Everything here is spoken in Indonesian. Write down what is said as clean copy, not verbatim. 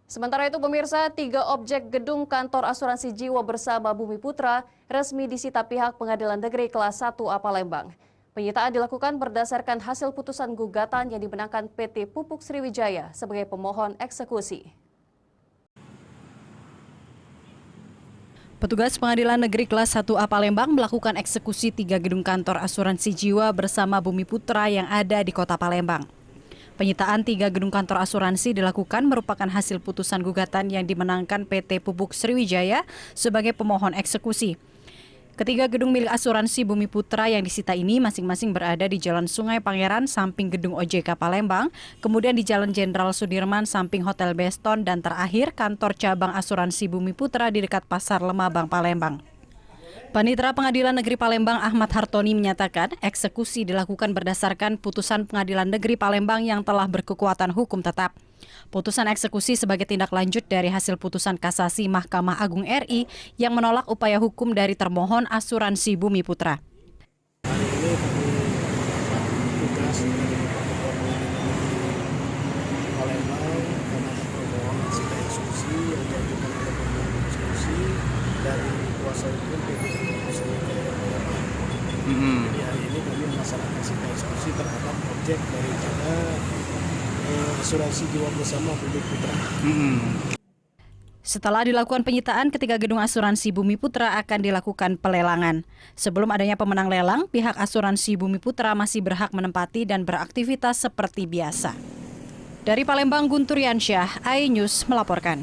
Sementara itu pemirsa, 3 objek gedung kantor asuransi jiwa bersama Bumi Putra resmi disita pihak Pengadilan Negeri Kelas 1A Palembang. Penyitaan dilakukan berdasarkan hasil putusan gugatan yang dimenangkan PT Pupuk Sriwijaya sebagai pemohon eksekusi. Petugas Pengadilan Negeri Kelas 1A Palembang melakukan eksekusi 3 gedung kantor asuransi jiwa bersama Bumi Putra yang ada di Kota Palembang. Penyitaan 3 gedung kantor asuransi dilakukan merupakan hasil putusan gugatan yang dimenangkan PT Pupuk Sriwijaya sebagai pemohon eksekusi. Ketiga gedung milik asuransi Bumi Putra yang disita ini masing-masing berada di Jalan Sungai Pangeran samping gedung OJK Palembang, kemudian di Jalan Jenderal Sudirman samping Hotel Beston, dan terakhir kantor cabang asuransi Bumi Putra di dekat Pasar Lemabang Palembang. Panitera Pengadilan Negeri Palembang Ahmad Hartoni menyatakan eksekusi dilakukan berdasarkan putusan Pengadilan Negeri Palembang yang telah berkekuatan hukum tetap. Putusan eksekusi sebagai tindak lanjut dari hasil putusan kasasi Mahkamah Agung RI yang menolak upaya hukum dari termohon asuransi Bumi Putra. Hari ini kami tugas dari Palembang karena permohonan sita eksekusi yang diajukan oleh permohonan eksekusi dari kuasa hukum PT Pupuk Sriwijaya Palembang. Jadi hari ini kami melaksanakan sita eksekusi terhadap objek daripada asuransi jiwa bersama Bumi Putra. Setelah dilakukan penyitaan, ketiga gedung asuransi Bumi Putra akan dilakukan pelelangan. Sebelum adanya pemenang lelang, pihak asuransi Bumi Putra masih berhak menempati dan beraktivitas seperti biasa. Dari Palembang, Guntur Yansyah, iNews melaporkan.